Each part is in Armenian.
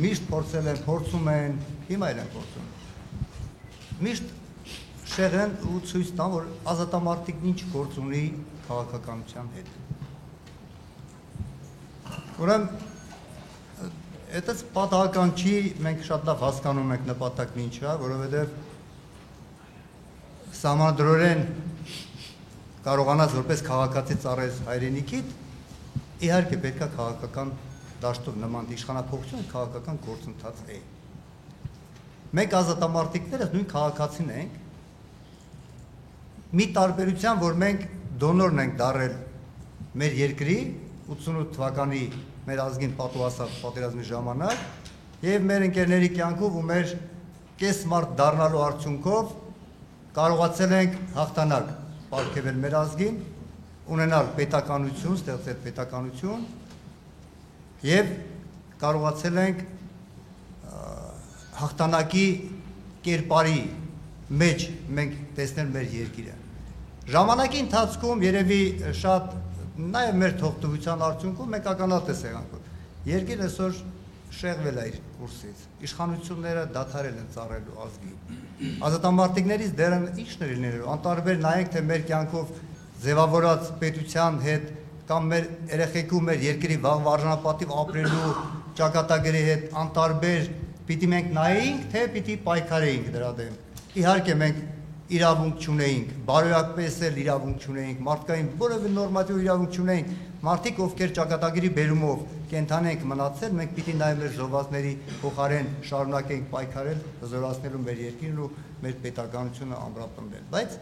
միշտ փորձել են, փորձում են, հիմա էլ են փորձում։ Միշտ շեղեն ու ցույց տան, որ ազատամարտիկն ինչ գործ ունի քաղաքականության հետ։ Ուրեմն այդպես պատահական չի, մենք շատ լավ հասկանում ենք նպատակն ինչ է, որովհետև սահմանադրորեն կարողանաս որպես քաղաքացի ծառայես հայրենիքիդ, իհարկե պետք է քաղաքական դաշտով նման իշխանափոխություն քաղաքական գործընթաց է։ Մենք ազատամարտիկներս նույն քաղաքացին ենք, մի տարբերությամբ, որ մենք դոնորն ենք դարել մեր երկրի 88 թվականի մեր ազգին պատուհասած պատերազմի ժամանակ եւ մեր ընկերների կյանքով ու մեր կես մարդ դառնալու արդյունքով կարողացել ենք հաղթանակ պարգևել մեր ազգին, ունենալ պետականություն, ստեղծել պետականություն եւ կարողացել ենք հաղթանակի կերպարի մեջ մենք տեսնել մեր երկիրը։ Ժամանակի ընթացքում երևի շատ նաև մեր թողտվության արդյունքում մենք ականատես եղանք, որ երկիրը այսօր շեղվել է իր կուրսից, իշխանությունները դադարել են ծառայելու ազգին։ Ազատամարտիկներից դերը ի՞նչն է լինելու, անտարբեր նայենք թե մեր կյանքով ձևավորած պետության հետ կամ մեր երեխեքու մեր երկրի վաղ արժանապատիվ ապրելու ճակատագրի հետ անտարբեր պիտի մենք նայեինք, թե պիտի պայքարեինք դրա դեմ։ Իհարկե մենք իրավունք չունեինք, բարոյապես էլ իրավունք չունեինք, մարդկային որևէ նորմատիվ իրավունք չունեինք, մարդիկ ովքեր ճակատագրի բերումով կենթանի ենք մնացել, մենք պիտի նաև մեր զոհվածների փոխարեն շարունակենք պայքարել, զորացնելու մեր երկիրն ու մեր պետականությունը ամրապնդել։ Բայց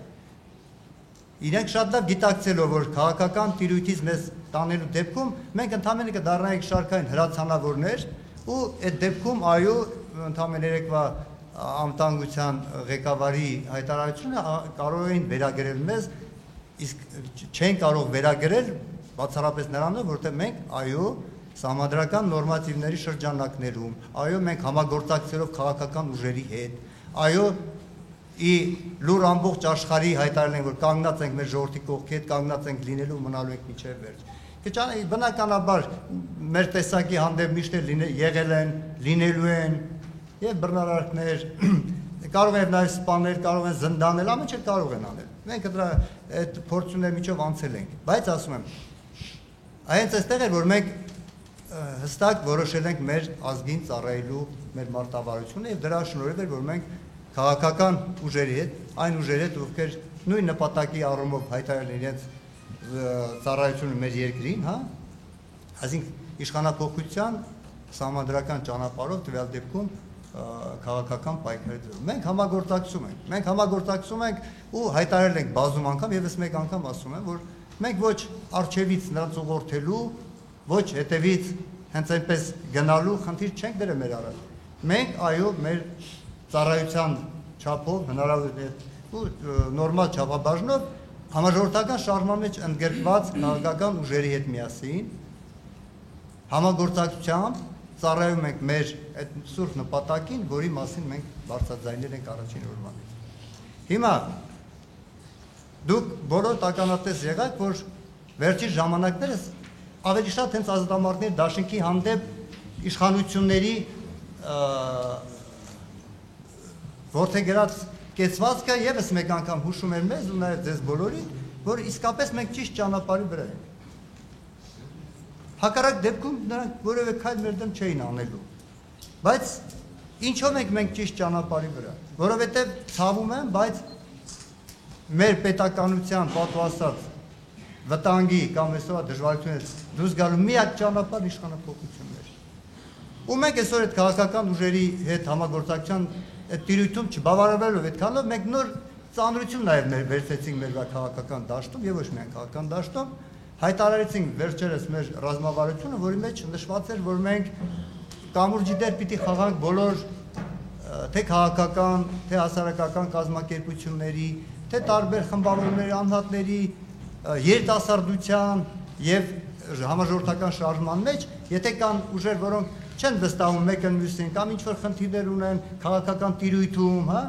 իրենք շատ լավ գիտակցելով, որ քաղաքական տիրույթից մեզ տանելու դեպքում մենք ընդհանրապես կդառնայինք շարքային հրացանավորներ ու այդ դեպքում այո ընդհանրապես երեկվա անվտանգության ղեկավարի հայտարարությունը կարող էին վերագրել մեզ, իսկ չեն կարող վերագրել բացառապես նրանով, որտեղ մենք այո սահմանադրական նորմատիվների շրջանակներում, այո մենք համագործակցելով քաղաքական ուժերի հետ, այո ի լուր ամբողջ աշխարհի հայտարարել են, որ կանգնած ենք մեր ժողովրդի կողքի հետ, կանգնած ենք լինելու մնալու ենք մինչև վերջ։ Բնականաբար մեր տեսակի հանդեպ միշտ եղել են, լինելու են եւ բռնարարքներ, կարող են նաեւ սպանել, կարող են զնդանել, ամեն ինչ կարող են անել։ Մենք դրա այդ փորձությունների միջով անցել ենք, բայց ասում եմ, այնց այստեղ է, որ մենք հստակ որոշել ենք մեր ազգին ծառայելու մեր մարտավարությունը եւ դրա շնորհիվ էր, որ մենք քաղաքական ուժերի հետ, այն ուժերի հետ, ովքեր նույն նպատակի առումով հայտարարել իրենց ծառայությունը մեր երկրին, հա, այսինքն իշխանափոխության սահմանադրական ճանապարհով տվյալ դեպքում քաղաքական պայքարի դրում։ Մենք համագործակցում ենք ու հայտարարել ենք բազում անգամ, եւս մեկ անգամ ասում եմ, որ մենք ոչ արժևից նրանց ուղղորդելու, ոչ հետևից հենց այնպես գնալու խնդիր չենք դրել մեր առաջ։ Մենք այո մեր ծառայության չափով հնարավոր ու նորմալ չափաբաժնով համաժողովրդական շարժման մեջ ընդգրկված քաղաքական ուժերի հետ միասին համագործակցությամբ ծառայում ենք մեր այդ սուրբ նպատակին, որի մասին մենք բարձրաձայնել ենք առաջին օրվանից։ Հիմա դուք բոլոր ականատես եղաք, որ վերջին ժամանակներս ավելի շատ հենց ազատամարտների դաշինքի հանդեպ իշխանությունների որդեգրած կեցվածքը եւս մեկ անգամ հուշում էր մեզ ու նաեւ ձեզ բոլորին, որ իսկապես մենք ճիշտ ճանապարհի վրա ենք։ Հակառակ դեպքում նրանք որևէ քայլ մեր դեմ չէին անելու։ Բայց ինչով ենք մենք ճիշտ ճանապարհի վրա, որովհետև ցավում եմ, բայց մեր պետականության պատվաստած վտանգի կամ այսօր դժվարությունից դուրս գալու միակ ճանապարհը իշխանափոխությունն էր։ Ու մենք այսօր այդ քաղաքական ուժերի հետ համագործակցության այդ տիրույթում չբավարարվելով այդքանով մենք նոր ծանրություն նաև վերցեցինք մեր քաղաքական դաշտում եւ ոչ միայն քաղաքական դաշտում, հայտարարեցինք վերջերս մեր ռազմավարությունը, որի մեջ նշված էր, որ մենք կամուրջի դեր պիտի խաղանք բոլոր թե քաղաքական, թե հասարակական կազմակերպությունների, թե տարբեր խմբավորումների, անհատների, երիտասարդության եւ համաժողովրդական շարժման մեջ, եթե կան ուժեր, որոնք չեն վստահում մեկը մյուսին կամ ինչ որ խնդիրներ ունեն քաղաքական տիրույթում, հա,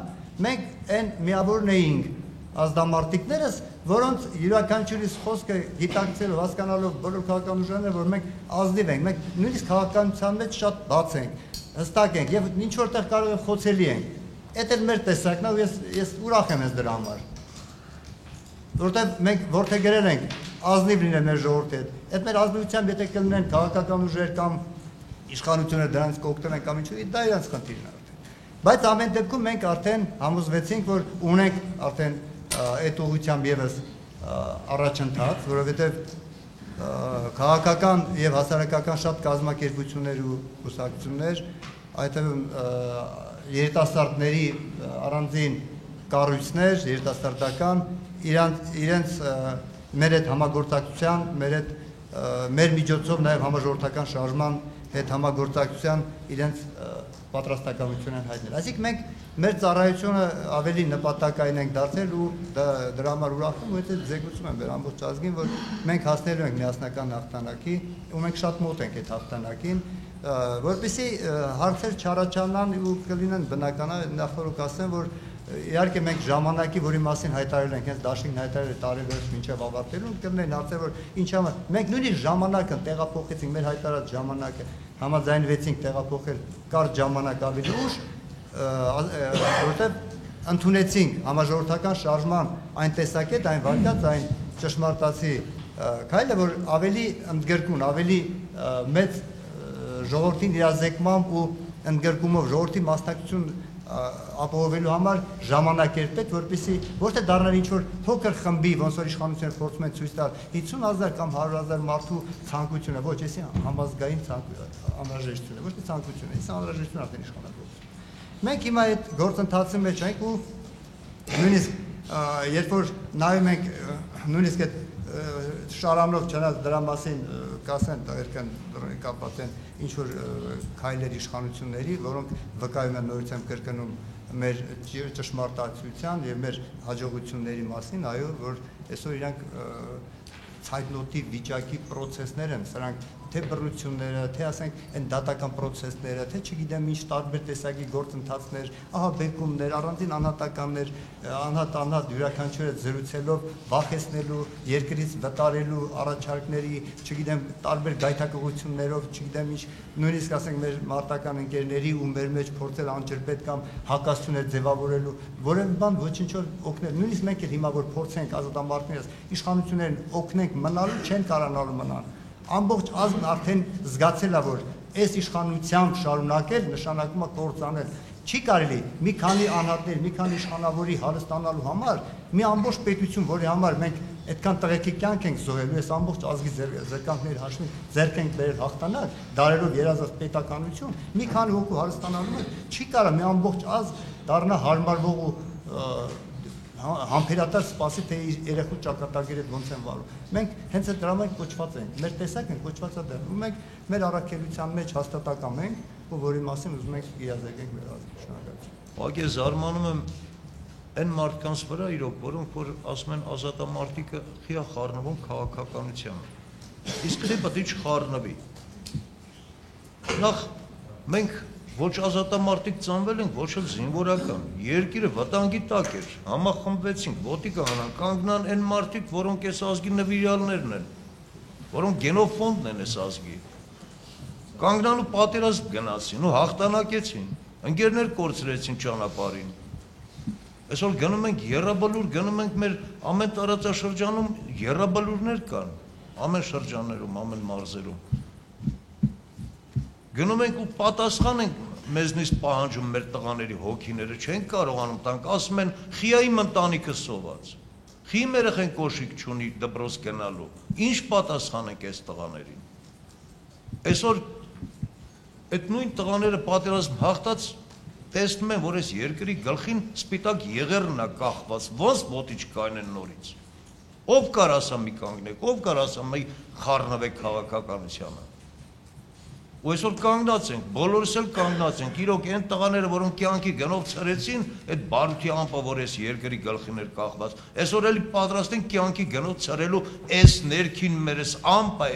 մենք այն միավորն էինք ազդամարտիկներս, որոնց յուրաքանչյուրիս խոսքը գիտակցելով, հասկանալով բոլոր քաղաքական ուժերները, որ մենք ազնիվ ենք, մենք նույնիսկ քաղաքականության մեջ շատ բաց ենք, հստակ ենք եւ ինչ որտեղ կարող է խոցելի ենք, այդ էլ մեր տեսակն է ու ես ուրախ եմ դրա համար, որտեղ մենք որդեգրել ենք ազնիվ լինել մեր ժողովրդի հետ, այդ մեր ազնիվությամբ եթե կլինեն քաղաքական ուժեր կամ իշխանությունը դրանց կօգտվեն կամ ինչու, դա իրենց խնդիրն է արդեն, բայց ամեն դեպքում մենք արդեն համոզվեցինք, որ ունենք արդեն այդ ուղղությամբ եւս առաջընթաց, որովհետեւ քաղաքական եւ հասարակական շատ կազմակերպություններ ու կուսակցություններ, այդտեղ երիտասարդների առանձին կառույցներ, երիտասարդական իրենց մեր այդ համագործակցության, մեր միջոցով նաև համաժողովրդական շարժման հետ համագործակցության իրենց պատրաստակամություն են հայտնել։ Այսինքն մենք մեր ծառայությունը ավելի նպատակային ենք դարձել ու դրա համար ուրախ եմ, ու ձեգություն եմ մեր ամբողջ ազգին, որ մենք հասնելու ենք միասնական հաղթանակի, ու մենք շատ մոտ ենք այդ հաղթանակին, որպեսզի հարցեր չառաջանան ու կլինեն բնական է, նախորդ ասեմ, որ իհարկե մենք ժամանակի, որի մասին հայտարարել ենք, հենց դաշինքն հայտարարել է տարեվերջ մինչև ավարտելու, կլինեն հարցեր, որ ինչ համար, մենք նույնիսկ ժամանակը տեղափոխեցինք, մեր հայտարարած ժամանակը համաձայնվեցինք տեղափոխել կարճ ժամանակ ավելի ուշ, որովհետև ընդունեցինք համաժողովրդական շարժման այն տեսակետ, այն վարկած, այն ճշմարտացի քայլը, որ ավելի ընդգրկուն, ավելի մեծ ժողովրդին իրազեկմամբ ու ընդգրկումով ժողովրդի մասնակցություն ապահովելու համար ժամանակ էր պետք, որպեսզի ոչ թե դառնար ինչ-որ փոքր խմբի, ոնց որ իշխանությունը փորձում են ցույց տալ 50,000 կամ 100,000 մարդու ցանկությունը, ոչ, էսի համազգային անհրաժեշտություն է, ոչ թե ցանկություն է, էսի անհրաժեշտություն արդեն իշխանավորություն։ Մենք հիմա այդ գործընթացի մեջ ենք ու նույնիսկ երբ որ նայում ենք նույնիսկ այդ շարանով չնայած դրա մասին կասեն երկան կապված են ինչ որ քայլեր իշխանությունների, որոնք վկայում են նորությամբ կրկնում մեր ճշմարտացիության եւ մեր հաջողությունների մասին, այո, որ այսօր իրանք ցայտնոտի վիճակի process-ներ են, սրանք թե բռնությունները, թե ասենք այն դատական process-ները, թե չգիտեմ ինչ տարբեր տեսակի գործընթացներ, ահաբեկումներ, առանձին անհատականներ, անհատ յուրաքանչյուրը զրուցելով, վախեցնելու, երկրից վտարելու առաջարկների, չգիտեմ տարբեր գայթակղություններով, չգիտեմ ինչ, նույնիսկ ասենք մեր մարտական ընկերների ու մեր մեջ փորձել անջրպետ կամ հակասություններ ձևավորելու, որևէ բան ոչինչով օգնել, նույնիսկ մենք էլ հիմա որ փորձենք ազատամարտներս, իշխանություններին օգնենք մնալու, չեն կարողանալու մնալ։ Ամբողջ ազգն արդեն զգացել է, որ այս իշխանությամբ շարունակել նշանակում է կործանել։ Չի կարելի մի քանի անհատներ, մի քանի իշխանավորի հարստանալու համար մի ամբողջ պետություն, որի համար մենք այդքան տղեկի կյանք ենք զոհելու, այս ամբողջ ազգի զրկանքների հաշվին ձեռք ենք բերել հաղթանակ, դարերով երազած պետականություն, մի քանի հոգու հարստանալու համար չի կարող մի ամբողջ ազգ դառնա հարմարվող ու համբերատար սպասի, թե իր երեխու ճակատագիրը ոնց են վարում։ Մենք հենց այդ դրա մեջ կոչված ենք, մեր տեսակն ենք կոչված է դեռ, ու մենք մեր առաքելության մեջ հաստատակամ ենք, ու որի մասին ուզում ենք իրազեկենք մեր ազգի շնորհակալություն։ Ուղղակի զարմանում եմ այն մարդկանց վրա իրոք, որոնք որ ասում են ազատամարտիկը խիա խառնվում քաղաքականությամբ։ Իսկ թե պետք է չխառնվի։ Նախ մենք ոչ ազատամարտիկ ծնվել ենք, ոչ էլ զինվորական։ Երկիրը վտանգի տակ էր, համախմբվեցինք, ոտի կանան, կանգնան այն մարդիկ, որոնք այս ազգի նվիրյալներն են, որոնք գենոֆոնդն են այս ազգի։ Կանգնան ու պատերազմ գնացին ու հաղթանակեցին, ընկերներ կորցրեցին ճանապարհին։ Այսօր գնում ենք եռաբլուր, գնում ենք մեր ամեն տարածաշրջանում եռաբլուրներ կան, ամեն շրջաններում, ամեն մարզերում։ Գնում ենք ու պատասխան ենք մեզնից պահանջում մեր տղաների հոգիները, չեն կարողանում տանք, ասում են խիայի ընտանիքը սոված, խի երեխեն կոշիկ չունի դպրոց գնալու, ինչ պատասխան ենք այս տղաներին։ Այսօր այդ նույն տղաները պատերազմ հաղթած տեսնում են, որ այս երկրի գլխին սպիտակ եղերն է կախված, ոնց ոտի չկայնեն նորից։ Ով կար ասա մի կանգնեք, ով կար ասա մի խառնվեք քաղաքականությանը։ Ու այսօր կանգնած ենք, բոլորս էլ կանգնած ենք, իրոք այն տղաները, որոնք կյանքի գնով ցրեցին, այդ բարության ամպը, որ այս երկրի գլխին էր կախված, այսօր էլի պատրաստ են կյանքի գնով ցրելու այս ներքին մեր այս ամպը,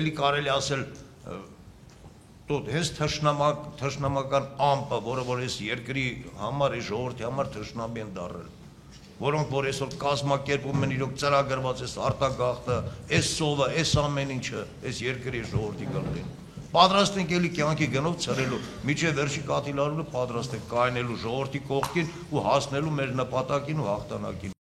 էլի կարելի ասել հենց թշնամական ամպը, որը որ այս երկրի համար, այս ժողովրդի համար թշնամի են դառել, որոնք որ այսօր կազմակերպում են իրոք ծրագրված այս արտագաղթը, այս սովը, այս ամեն ինչը, այս երկրի ժողովրդի գլխին։ Պատրաստ ենք էլի կյանքի գնով ցրելու, միջև վերջի կաթիլարուլը պատրաստ ենք կայնելու ժողովրդի կողքին ու հասնելու մեր նպատակին ու հաղթանակին։